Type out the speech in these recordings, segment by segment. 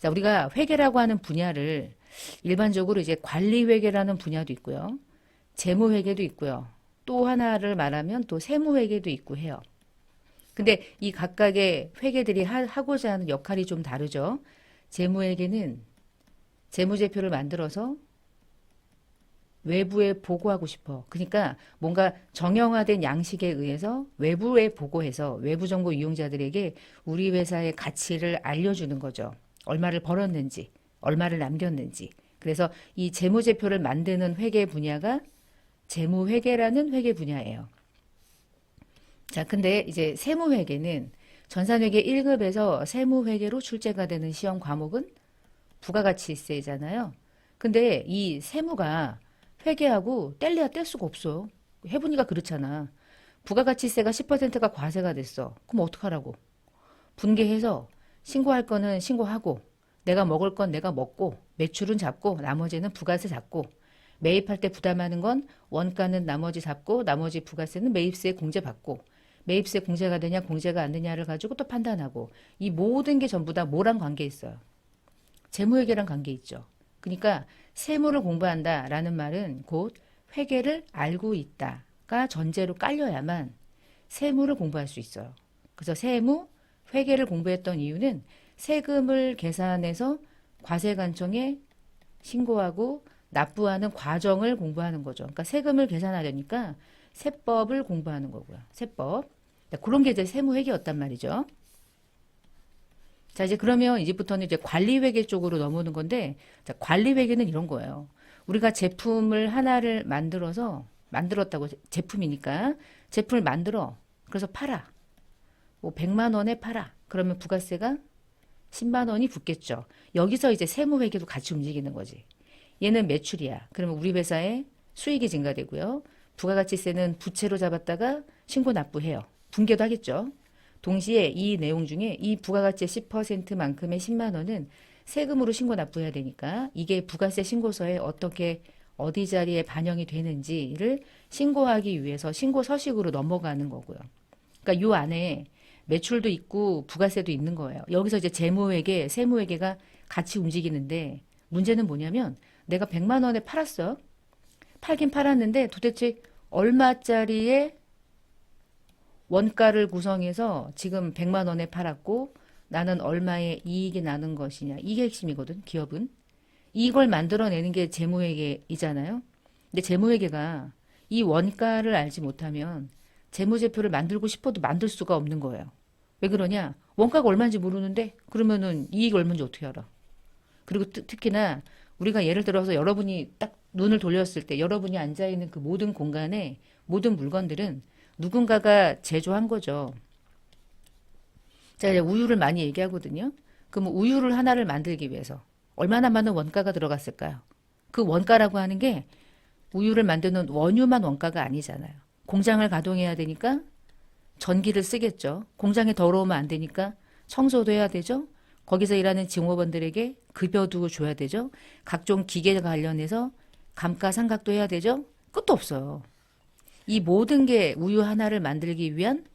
자, 우리가 회계라고 하는 분야를 일반적으로 이제 관리회계라는 분야도 있고요. 재무회계도 있고요. 또 하나를 말하면 또 세무회계도 있고 해요. 근데 이 각각의 회계들이 하고자 하는 역할이 좀 다르죠. 재무회계는 재무제표를 만들어서 외부에 보고하고 싶어. 그러니까 뭔가 정형화된 양식에 의해서 외부에 보고해서 외부 정보 이용자들에게 우리 회사의 가치를 알려주는 거죠. 얼마를 벌었는지, 얼마를 남겼는지. 그래서 이 재무제표를 만드는 회계 분야가 재무회계라는 회계 분야예요. 자, 근데 이제 세무회계는 전산회계 1급에서 세무회계로 출제가 되는 시험 과목은 부가가치세잖아요. 근데 이 세무가 회계하고 뗄래야 뗄 수가 없어. 해보니까 그렇잖아. 부가가치세가 10%가 과세가 됐어. 그럼 어떡하라고? 분개해서 신고할 거는 신고하고 내가 먹을 건 내가 먹고 매출은 잡고 나머지는 부가세 잡고 매입할 때 부담하는 건 원가는 나머지 잡고 나머지 부가세는 매입세 공제받고 매입세 공제가 되냐 공제가 안 되냐를 가지고 또 판단하고 이 모든 게 전부 다 뭐랑 관계 있어요? 재무회계랑 관계 있죠. 그러니까 세무를 공부한다라는 말은 곧 회계를 알고 있다가 전제로 깔려야만 세무를 공부할 수 있어요. 그래서 세무, 회계를 공부했던 이유는 세금을 계산해서 과세관청에 신고하고 납부하는 과정을 공부하는 거죠. 그러니까 세금을 계산하려니까 세법을 공부하는 거고요. 세법. 그런 게 이제 세무회계였단 말이죠. 자, 이제 그러면 이제부터는 이제 관리회계 쪽으로 넘어오는 건데, 자, 관리회계는 이런 거예요. 우리가 제품을 하나를 만들었다고, 제품이니까, 제품을 만들어. 그래서 팔아. 뭐 100만 원에 팔아. 그러면 부가세가 10만 원이 붙겠죠. 여기서 이제 세무회계도 같이 움직이는 거지. 얘는 매출이야. 그러면 우리 회사의 수익이 증가되고요. 부가가치세는 부채로 잡았다가 신고 납부해요. 분개도 하겠죠. 동시에 이 내용 중에 이 부가가치의 10%만큼의 10만 원은 세금으로 신고 납부해야 되니까 이게 부가세 신고서에 어떻게 어디 자리에 반영이 되는지를 신고하기 위해서 신고 서식으로 넘어가는 거고요. 그러니까 요 안에 매출도 있고 부가세도 있는 거예요. 여기서 이제 재무회계, 세무회계가 같이 움직이는데 문제는 뭐냐면 내가 100만 원에 팔았어. 팔긴 팔았는데 도대체 얼마짜리의 원가를 구성해서 지금 100만 원에 팔았고 나는 얼마의 이익이 나는 것이냐. 이게 핵심이거든, 기업은. 이걸 만들어내는 게 재무회계이잖아요. 근데 재무회계가 이 원가를 알지 못하면 재무제표를 만들고 싶어도 만들 수가 없는 거예요. 왜 그러냐? 원가가 얼마인지 모르는데 그러면은 이익이 얼마인지 어떻게 알아? 그리고 특히나 우리가 예를 들어서 여러분이 딱 눈을 돌렸을 때 여러분이 앉아있는 그 모든 공간에 모든 물건들은 누군가가 제조한 거죠. 제가 우유를 많이 얘기하거든요. 그럼 우유를 하나를 만들기 위해서 얼마나 많은 원가가 들어갔을까요? 그 원가라고 하는 게 우유를 만드는 원유만 원가가 아니잖아요. 공장을 가동해야 되니까 전기를 쓰겠죠. 공장이 더러우면 안 되니까 청소도 해야 되죠. 거기서 일하는 직원들에게 급여도 줘야 되죠. 각종 기계 관련해서 감가상각도 해야 되죠. 끝도 없어요. 이 모든 게 우유 하나를 만들기 위한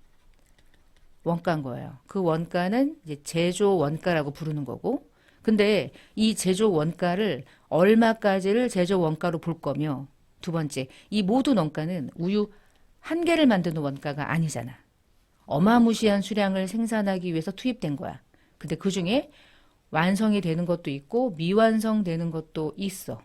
원가인 거예요. 그 원가는 이제 제조 원가라고 부르는 거고. 근데 이 제조 원가를 얼마까지를 제조 원가로 볼 거며 두 번째, 이 모든 원가는 우유 한 개를 만드는 원가가 아니잖아. 어마무시한 수량을 생산하기 위해서 투입된 거야. 근데 그 중에 완성이 되는 것도 있고 미완성되는 것도 있어.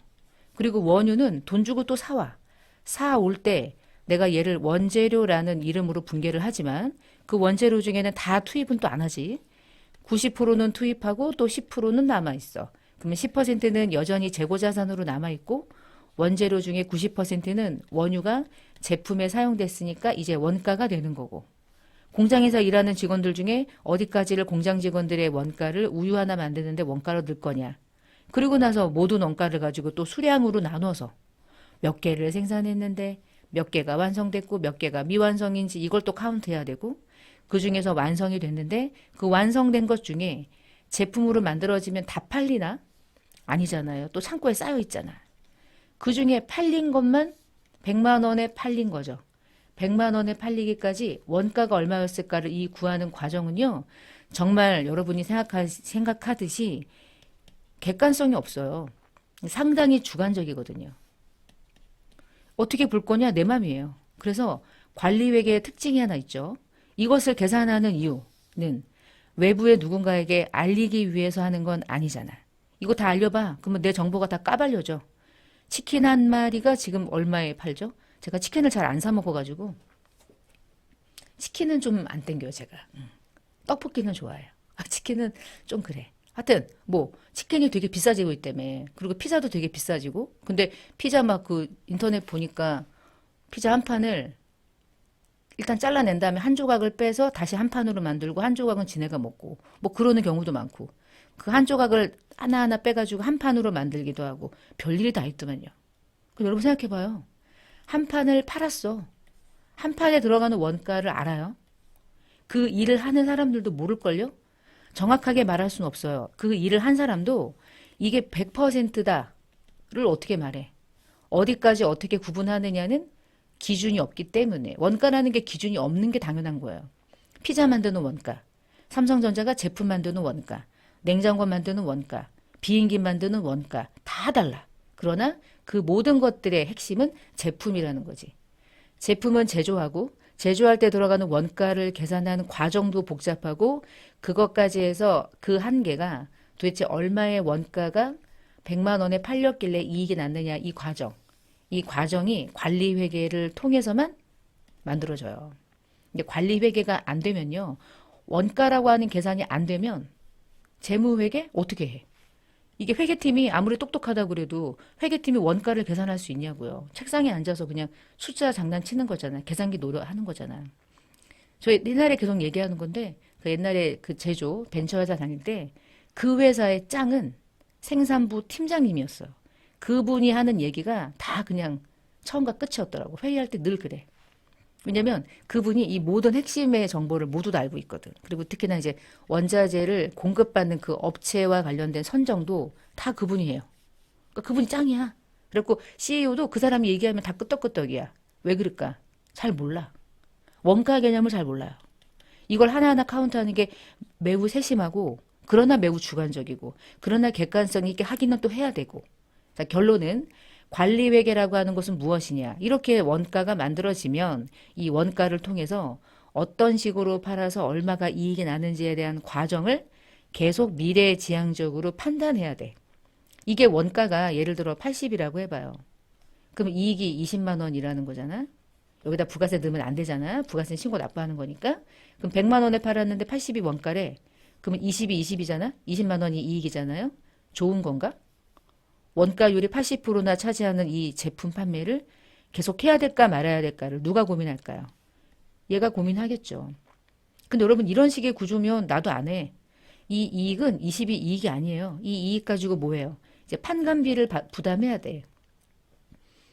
그리고 원유는 돈 주고 또 사와. 사올 때 내가 얘를 원재료라는 이름으로 분개를 하지만 그 원재료 중에는 다 투입은 또 안 하지. 90%는 투입하고 또 10%는 남아있어. 그러면 10%는 여전히 재고자산으로 남아있고 원재료 중에 90%는 원유가 제품에 사용됐으니까 이제 원가가 되는 거고. 공장에서 일하는 직원들 중에 어디까지를 공장 직원들의 원가를 우유 하나 만드는데 원가로 넣을 거냐. 그리고 나서 모든 원가를 가지고 또 수량으로 나눠서 몇 개를 생산했는데 몇 개가 완성됐고 몇 개가 미완성인지 이걸 또 카운트해야 되고 그 중에서 완성이 됐는데 그 완성된 것 중에 제품으로 만들어지면 다 팔리나? 아니잖아요. 또 창고에 쌓여 있잖아. 그 중에 팔린 것만 100만 원에 팔린 거죠. 100만 원에 팔리기까지 원가가 얼마였을까를 이 구하는 과정은요. 정말 여러분이 생각하듯이 객관성이 없어요. 상당히 주관적이거든요. 어떻게 볼 거냐 내 맘이에요. 그래서 관리회계의 특징이 하나 있죠. 이것을 계산하는 이유는 외부의 누군가에게 알리기 위해서 하는 건 아니잖아. 이거 다 알려봐. 그러면 내 정보가 다 까발려져. 치킨 한 마리가 지금 얼마에 팔죠? 제가 치킨을 잘 안 사 먹어가지고 치킨은 좀 안 땡겨요 제가. 떡볶이는 좋아해요. 치킨은 좀 그래. 하여튼 뭐 치킨이 되게 비싸지고 있다며. 그리고 피자도 되게 비싸지고. 근데 피자 막 그 인터넷 보니까 피자 한 판을 일단 잘라낸 다음에 한 조각을 빼서 다시 한 판으로 만들고 한 조각은 지네가 먹고 뭐 그러는 경우도 많고 그 한 조각을 하나하나 빼가지고 한 판으로 만들기도 하고 별일이 다 있더만요. 그럼 여러분 생각해봐요. 한 판을 팔았어. 한 판에 들어가는 원가를 알아요? 그 일을 하는 사람들도 모를걸요? 정확하게 말할 수는 없어요. 그 일을 한 사람도 이게 100%다를 어떻게 말해? 어디까지 어떻게 구분하느냐는 기준이 없기 때문에 원가라는 게 기준이 없는 게 당연한 거예요. 피자 만드는 원가, 삼성전자가 제품 만드는 원가, 냉장고 만드는 원가, 비행기 만드는 원가 다 달라. 그러나 그 모든 것들의 핵심은 제품이라는 거지. 제품은 제조하고 제조할 때 들어가는 원가를 계산하는 과정도 복잡하고 그것까지 해서 그 한계가 도대체 얼마의 원가가 100만 원에 팔렸길래 이익이 났느냐 이 과정. 이 과정이 관리회계를 통해서만 만들어져요. 근데 관리회계가 안 되면요. 원가라고 하는 계산이 안 되면 재무회계 어떻게 해? 이게 회계팀이 아무리 똑똑하다고 그래도 회계팀이 원가를 계산할 수 있냐고요. 책상에 앉아서 그냥 숫자 장난치는 거잖아. 계산기 노려하는 거잖아. 저희 옛날에 계속 얘기하는 건데 그 옛날에 그 제조 벤처회사 다닐 때 그 회사의 짱은 생산부 팀장님이었어요. 그분이 하는 얘기가 다 그냥 처음과 끝이었더라고. 회의할 때 늘 그래. 왜냐면 그분이 이 모든 핵심의 정보를 모두 다 알고 있거든. 그리고 특히나 이제 원자재를 공급받는 그 업체와 관련된 선정도 다 그분이 해요. 그러니까 그분이 짱이야. 그래갖고 CEO도 그 사람이 얘기하면 다 끄떡끄떡이야. 왜 그럴까? 잘 몰라. 원가 개념을 잘 몰라요. 이걸 하나하나 카운트하는 게 매우 세심하고 그러나 매우 주관적이고 그러나 객관성 있게 확인은 또 해야 되고. 자, 결론은 관리회계라고 하는 것은 무엇이냐. 이렇게 원가가 만들어지면 이 원가를 통해서 어떤 식으로 팔아서 얼마가 이익이 나는지에 대한 과정을 계속 미래지향적으로 판단해야 돼. 이게 원가가 예를 들어 80이라고 해봐요. 그럼 이익이 20만 원이라는 거잖아. 여기다 부가세 넣으면 안 되잖아. 부가세 신고 납부하는 거니까. 그럼 100만 원에 팔았는데 80이 원가래. 그러면 20이 20이잖아. 20만 원이 이익이잖아요. 좋은 건가? 원가율이 80%나 차지하는 이 제품 판매를 계속 해야 될까 말아야 될까를 누가 고민할까요? 얘가 고민하겠죠. 근데 여러분 이런 식의 구조면 나도 안 해. 이 이익은 20이 이익이 아니에요. 이 이익 가지고 뭐 해요? 이제 판관비를 부담해야 돼.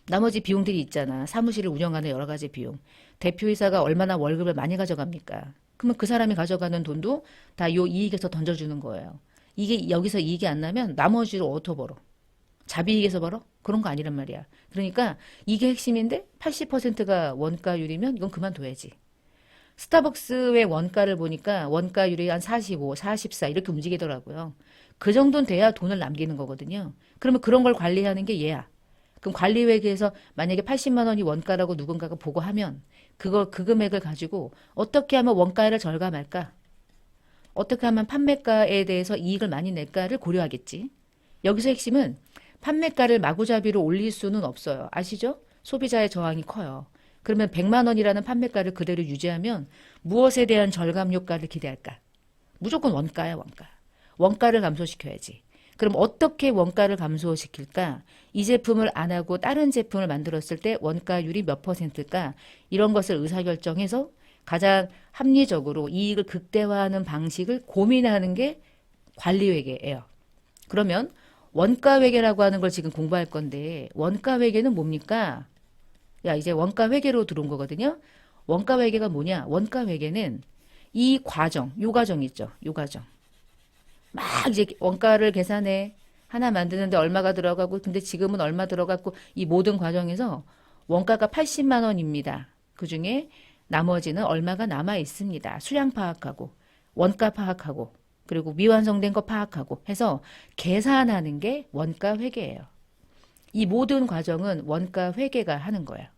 나머지 비용들이 있잖아. 사무실을 운영하는 여러 가지 비용. 대표이사가 얼마나 월급을 많이 가져갑니까? 그러면 그 사람이 가져가는 돈도 다 요 이익에서 던져주는 거예요. 이게 여기서 이익이 안 나면 나머지를 어디서 벌어? 자비익에서 벌어? 그런 거 아니란 말이야. 그러니까 이게 핵심인데 80%가 원가율이면 이건 그만둬야지. 스타벅스의 원가를 보니까 원가율이 한 45, 44 이렇게 움직이더라고요. 그 정도는 돼야 돈을 남기는 거거든요. 그러면 그런 걸 관리하는 게 얘야. 그럼 관리회계에서 만약에 80만 원이 원가라고 누군가가 보고하면 그 금액을 가지고 어떻게 하면 원가를 절감할까? 어떻게 하면 판매가에 대해서 이익을 많이 낼까를 고려하겠지. 여기서 핵심은 판매가를 마구잡이로 올릴 수는 없어요. 아시죠? 소비자의 저항이 커요. 그러면 100만 원이라는 판매가를 그대로 유지하면 무엇에 대한 절감 효과를 기대할까? 무조건 원가야, 원가. 원가를 감소시켜야지. 그럼 어떻게 원가를 감소시킬까? 이 제품을 안 하고 다른 제품을 만들었을 때 원가율이 몇 %일까? 이런 것을 의사결정해서 가장 합리적으로 이익을 극대화하는 방식을 고민하는 게 관리회계예요. 그러면 원가회계라고 하는 걸 지금 공부할 건데 원가회계는 뭡니까? 야, 이제 원가회계로 들어온 거거든요. 원가회계가 뭐냐? 원가회계는 이 과정, 요 과정 있죠. 요 과정. 막 이제 원가를 계산해. 하나 만드는데 얼마가 들어가고 근데 지금은 얼마 들어갔고 이 모든 과정에서 원가가 80만 원입니다. 그중에 나머지는 얼마가 남아 있습니다. 수량 파악하고 원가 파악하고 그리고 미완성된 거 파악하고 해서 계산하는 게 원가 회계예요. 이 모든 과정은 원가 회계가 하는 거야.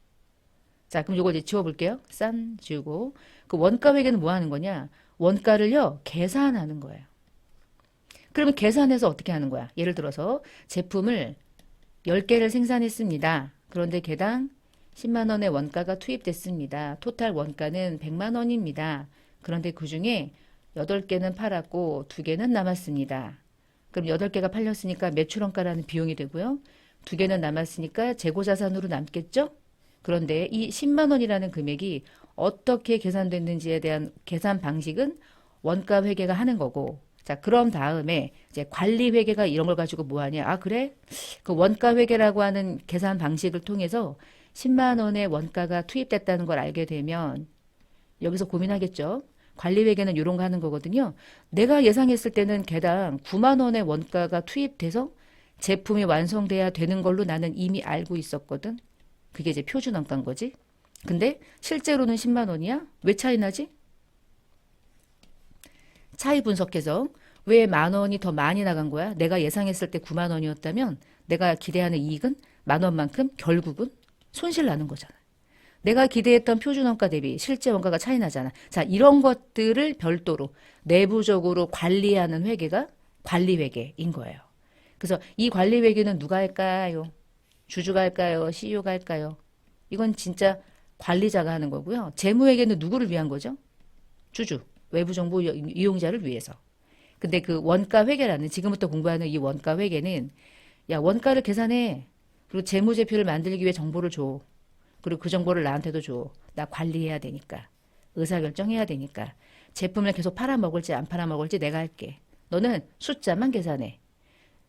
자, 그럼 요거 이제 지워볼게요. 싼 지우고. 그 원가 회계는 뭐 하는 거냐? 원가를요, 계산하는 거예요. 그러면 계산해서 어떻게 하는 거야? 예를 들어서 제품을 10개를 생산했습니다. 그런데 개당 10만 원의 원가가 투입됐습니다. 토탈 원가는 100만 원입니다. 그런데 그 중에 8개는 팔았고 2개는 남았습니다. 그럼 8개가 팔렸으니까 매출원가라는 비용이 되고요. 2개는 남았으니까 재고자산으로 남겠죠? 그런데 이 10만 원이라는 금액이 어떻게 계산됐는지에 대한 계산 방식은 원가 회계가 하는 거고, 자, 그런 다음에 이제 관리 회계가 이런 걸 가지고 뭐 하냐? 아, 그래? 그 원가 회계라고 하는 계산 방식을 통해서 10만 원의 원가가 투입됐다는 걸 알게 되면 여기서 고민하겠죠? 관리 회계는 이런 거 하는 거거든요. 내가 예상했을 때는 개당 9만 원의 원가가 투입돼서 제품이 완성돼야 되는 걸로 나는 이미 알고 있었거든. 그게 이제 표준 원가인 거지. 근데 실제로는 10만 원이야? 왜 차이 나지? 차이 분석해서 왜 만 원이 더 많이 나간 거야? 내가 예상했을 때 9만 원이었다면 내가 기대하는 이익은 만 원만큼 결국은 손실 나는 거잖아. 내가 기대했던 표준 원가 대비 실제 원가가 차이 나잖아. 자, 이런 것들을 별도로 내부적으로 관리하는 회계가 관리 회계인 거예요. 그래서 이 관리 회계는 누가 할까요? 주주가 할까요? CEO가 할까요? 이건 진짜 관리자가 하는 거고요. 재무 회계는 누구를 위한 거죠? 주주, 외부 정보 이용자를 위해서. 근데 그 원가 회계라는 지금부터 공부하는 이 원가 회계는 야, 원가를 계산해. 그리고 재무제표를 만들기 위해 정보를 줘. 그리고 그 정보를 나한테도 줘. 나 관리해야 되니까. 의사결정해야 되니까. 제품을 계속 팔아먹을지 안 팔아먹을지 내가 할게. 너는 숫자만 계산해.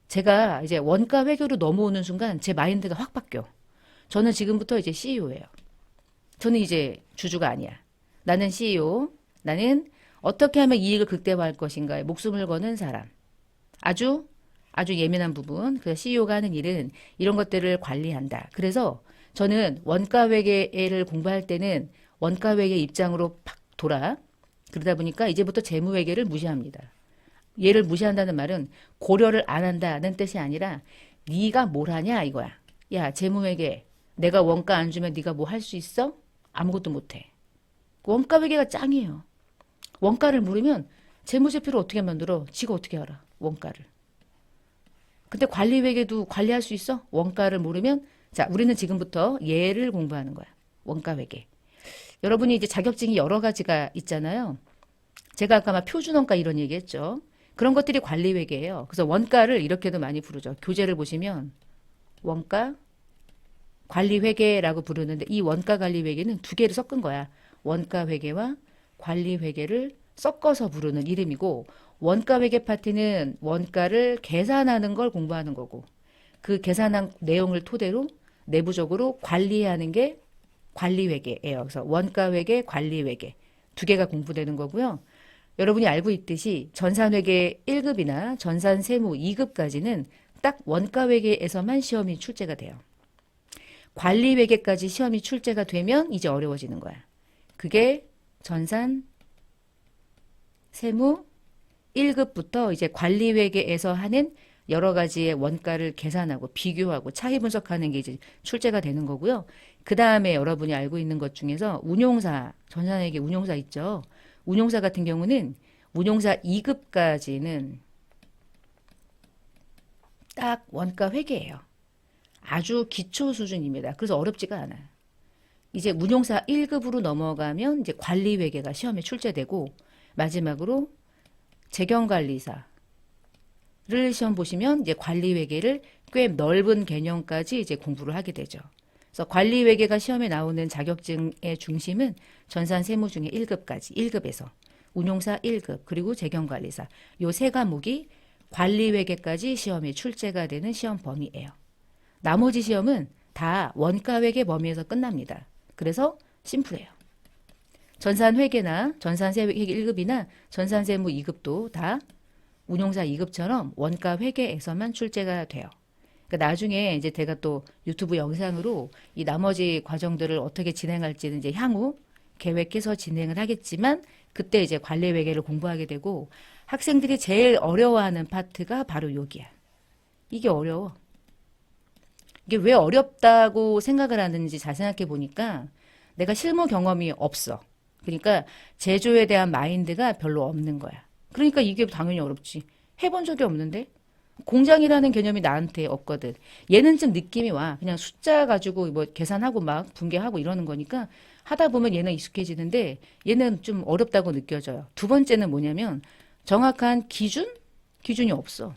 제가 이제 원가 회계로 넘어오는 순간 제 마인드가 확 바뀌어. 저는 지금부터 이제 CEO예요. 저는 이제 주주가 아니야. 나는 CEO. 나는 어떻게 하면 이익을 극대화할 것인가에 목숨을 거는 사람. 아주 예민한 부분. 그래서 CEO가 하는 일은 이런 것들을 관리한다. 그래서 저는 원가 회계를 공부할 때는 원가 회계 입장으로 팍 돌아. 그러다 보니까 이제부터 재무 회계를 무시합니다. 얘를 무시한다는 말은 고려를 안 한다는 뜻이 아니라 네가 뭘 하냐 이거야. 야, 재무 회계. 내가 원가 안 주면 네가 뭐 할 수 있어? 아무것도 못 해. 원가 회계가 짱이에요. 원가를 모르면 재무제표를 어떻게 만들어? 지가 어떻게 알아? 원가를. 근데 관리 회계도 관리할 수 있어? 원가를 모르면 자, 우리는 지금부터 얘를 공부하는 거야. 원가 회계. 여러분이 이제 자격증이 여러 가지가 있잖아요. 제가 아까 막 표준원가 이런 얘기했죠. 그런 것들이 관리 회계예요. 그래서 원가를 이렇게도 많이 부르죠. 교재를 보시면 원가 관리 회계라고 부르는데 이 원가 관리 회계는 두 개를 섞은 거야. 원가 회계와 관리 회계를 섞어서 부르는 이름이고 원가 회계 파트는 원가를 계산하는 걸 공부하는 거고 그 계산한 내용을 토대로 내부적으로 관리하는 게 관리 회계예요. 그래서 원가 회계, 관리 회계 두 개가 공부되는 거고요. 여러분이 알고 있듯이 전산회계 1급이나 전산세무 2급까지는 딱 원가 회계에서만 시험이 출제가 돼요. 관리 회계까지 시험이 출제가 되면 이제 어려워지는 거야. 그게 전산 세무 1급부터 이제 관리 회계에서 하는 여러 가지의 원가를 계산하고 비교하고 차이 분석하는 게 이제 출제가 되는 거고요. 그 다음에 여러분이 알고 있는 것 중에서 운용사, 전산회계 운용사 있죠. 운용사 같은 경우는 운용사 2급까지는 딱 원가 회계예요. 아주 기초 수준입니다. 그래서 어렵지가 않아요. 이제 운용사 1급으로 넘어가면 이제 관리 회계가 시험에 출제되고 마지막으로 재경관리사를 시험 보시면 이제 관리 회계를 꽤 넓은 개념까지 이제 공부를 하게 되죠. 그래서 관리 회계가 시험에 나오는 자격증의 중심은 전산 세무 중에 1급까지, 1급에서 운용사 1급 그리고 재경관리사 요 세 과목이 관리 회계까지 시험에 출제가 되는 시험 범위예요. 나머지 시험은 다 원가 회계 범위에서 끝납니다. 그래서 심플해요. 전산회계나 전산세무 1급이나 전산세무 2급도 다 운용사 2급처럼 원가 회계에서만 출제가 돼요. 그러니까 나중에 이제 제가 또 유튜브 영상으로 이 나머지 과정들을 어떻게 진행할지는 이제 향후 계획해서 진행을 하겠지만 그때 이제 관리회계를 공부하게 되고 학생들이 제일 어려워하는 파트가 바로 여기야. 이게 어려워. 이게 왜 어렵다고 생각을 하는지 잘 생각해 보니까 내가 실무 경험이 없어. 그러니까 제조에 대한 마인드가 별로 없는 거야. 그러니까 이게 당연히 어렵지. 해본 적이 없는데? 공장이라는 개념이 나한테 없거든. 얘는 좀 느낌이 와. 그냥 숫자 가지고 뭐 계산하고 막 분계하고 이러는 거니까 하다 보면 얘는 익숙해지는데 얘는 좀 어렵다고 느껴져요. 두 번째는 뭐냐면 정확한 기준? 기준이 없어.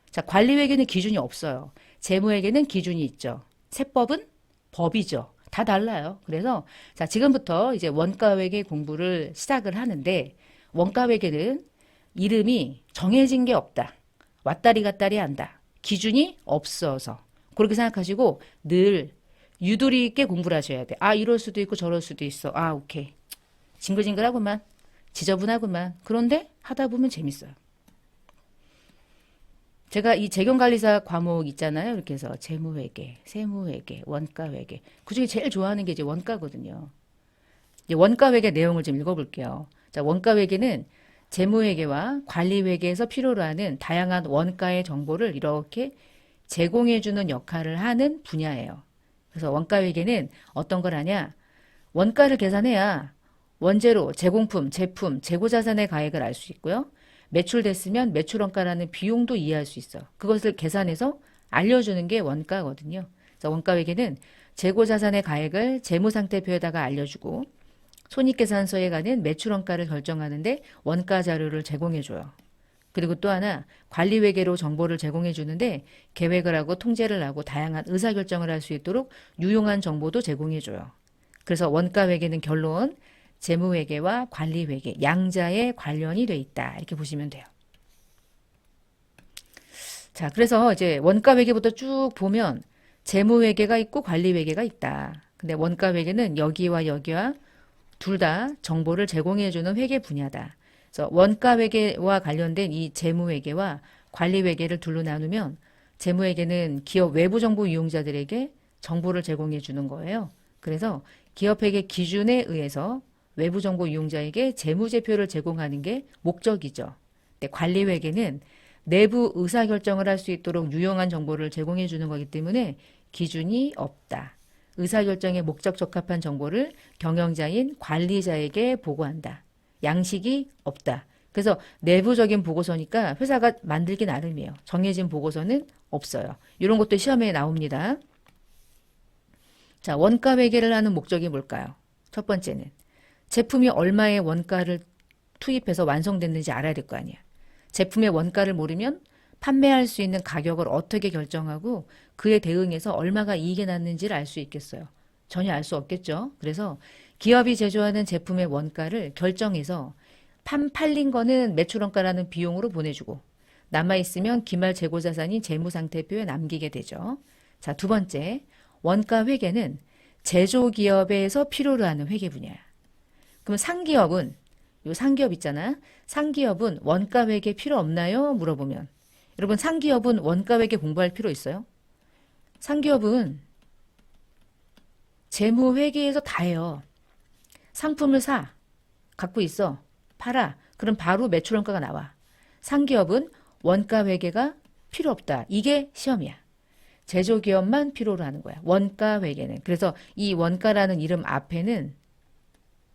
자, 관리회계는 기준이 없어요. 재무회계는 기준이 있죠. 세법은 법이죠. 다 달라요. 그래서 자, 지금부터 이제 원가회계 공부를 시작을 하는데 원가회계는 이름이 정해진 게 없다. 왔다리 갔다리 한다. 기준이 없어서. 그렇게 생각하시고 늘 유도리 있게 공부를 하셔야 돼. 아, 이럴 수도 있고 저럴 수도 있어. 아, 오케이. 징글징글하구만. 지저분하구만. 그런데 하다 보면 재밌어요. 제가 이 재경관리사 과목 있잖아요. 이렇게 해서 재무회계, 세무회계, 원가회계. 그중에 제일 좋아하는 게 이제 원가거든요. 이제 원가회계 내용을 좀 읽어볼게요. 자, 원가회계는 재무회계와 관리회계에서 필요로 하는 다양한 원가의 정보를 이렇게 제공해주는 역할을 하는 분야예요. 그래서 원가회계는 어떤 걸 하냐? 원가를 계산해야 원재료, 제공품, 제품, 재고자산의 가액을 알 수 있고요. 매출됐으면 매출원가라는 비용도 이해할 수 있어. 그것을 계산해서 알려주는 게 원가거든요. 그래서 원가회계는 재고자산의 가액을 재무상태표에다가 알려주고 손익계산서에 가는 매출원가를 결정하는데 원가 자료를 제공해줘요. 그리고 또 하나 관리회계로 정보를 제공해주는데 계획을 하고 통제를 하고 다양한 의사결정을 할 수 있도록 유용한 정보도 제공해줘요. 그래서 원가회계는 결론 재무회계와 관리회계 양자의 관련이 돼 있다. 이렇게 보시면 돼요. 자, 그래서 이제 원가회계부터 쭉 보면 재무회계가 있고 관리회계가 있다. 근데 원가회계는 여기와 여기와 둘 다 정보를 제공해주는 회계 분야다. 그래서 원가회계와 관련된 이 재무회계와 관리회계를 둘로 나누면 재무회계는 기업 외부 정보 이용자들에게 정보를 제공해주는 거예요. 그래서 기업회계 기준에 의해서 외부 정보 이용자에게 재무제표를 제공하는 게 목적이죠. 근데 관리회계는 내부 의사결정을 할 수 있도록 유용한 정보를 제공해 주는 거기 때문에 기준이 없다. 의사결정에 목적 적합한 정보를 경영자인 관리자에게 보고한다. 양식이 없다. 그래서 내부적인 보고서니까 회사가 만들기 나름이에요. 정해진 보고서는 없어요. 이런 것도 시험에 나옵니다. 자, 원가회계를 하는 목적이 뭘까요? 첫 번째는 제품이 얼마의 원가를 투입해서 완성됐는지 알아야 될 거 아니야. 제품의 원가를 모르면 판매할 수 있는 가격을 어떻게 결정하고 그에 대응해서 얼마가 이익이 났는지를 알 수 있겠어요. 전혀 알 수 없겠죠. 그래서 기업이 제조하는 제품의 원가를 결정해서 팔린 거는 매출원가라는 비용으로 보내주고 남아있으면 기말 재고자산인 재무상태표에 남기게 되죠. 자, 두 번째, 원가회계는 제조기업에서 필요로 하는 회계 분야야. 그럼 상기업은 요 상기업 있잖아. 상기업은 원가회계 필요 없나요? 물어보면 여러분 상기업은 원가회계 공부할 필요 있어요? 상기업은 재무회계에서 다 해요. 상품을 사, 갖고 있어, 팔아. 그럼 바로 매출원가가 나와. 상기업은 원가회계가 필요 없다. 이게 시험이야. 제조기업만 필요로 하는 거야. 원가회계는. 그래서 이 원가라는 이름 앞에는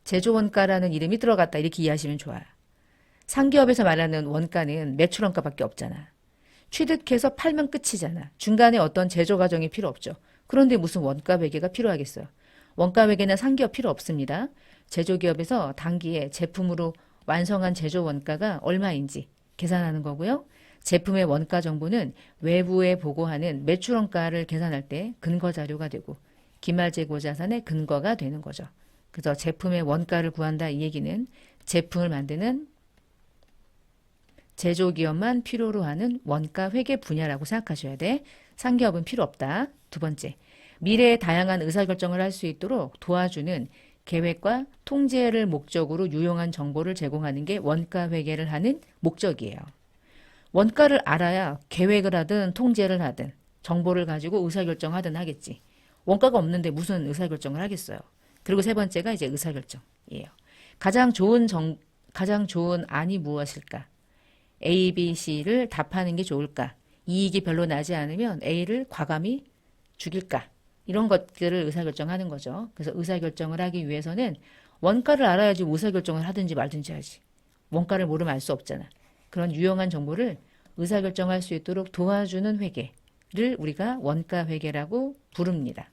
제조원가라는 이름이 들어갔다. 이렇게 이해하시면 좋아요. 상기업에서 말하는 원가는 매출원가밖에 없잖아. 취득해서 팔면 끝이잖아. 중간에 어떤 제조 과정이 필요 없죠. 그런데 무슨 원가회계가 필요하겠어요. 원가회계는 상기업 필요 없습니다. 제조기업에서 단기에 제품으로 완성한 제조 원가가 얼마인지 계산하는 거고요. 제품의 원가 정보는 외부에 보고하는 매출원가를 계산할 때 근거 자료가 되고 기말재고자산의 근거가 되는 거죠. 그래서 제품의 원가를 구한다 이 얘기는 제품을 만드는 제조기업만 필요로 하는 원가 회계 분야라고 생각하셔야 돼. 상기업은 필요 없다. 두 번째, 미래의 다양한 의사결정을 할 수 있도록 도와주는 계획과 통제를 목적으로 유용한 정보를 제공하는 게 원가 회계를 하는 목적이에요. 원가를 알아야 계획을 하든 통제를 하든 정보를 가지고 의사결정하든 하겠지. 원가가 없는데 무슨 의사결정을 하겠어요. 그리고 세 번째가 이제 의사결정이에요. 가장 좋은 안이 무엇일까? A, B, C를 답하는 게 좋을까? 이익이 별로 나지 않으면 A를 과감히 죽일까? 이런 것들을 의사결정하는 거죠. 그래서 의사결정을 하기 위해서는 원가를 알아야지 의사결정을 하든지 말든지 하지. 원가를 모르면 알 수 없잖아. 그런 유용한 정보를 의사결정할 수 있도록 도와주는 회계를 우리가 원가 회계라고 부릅니다.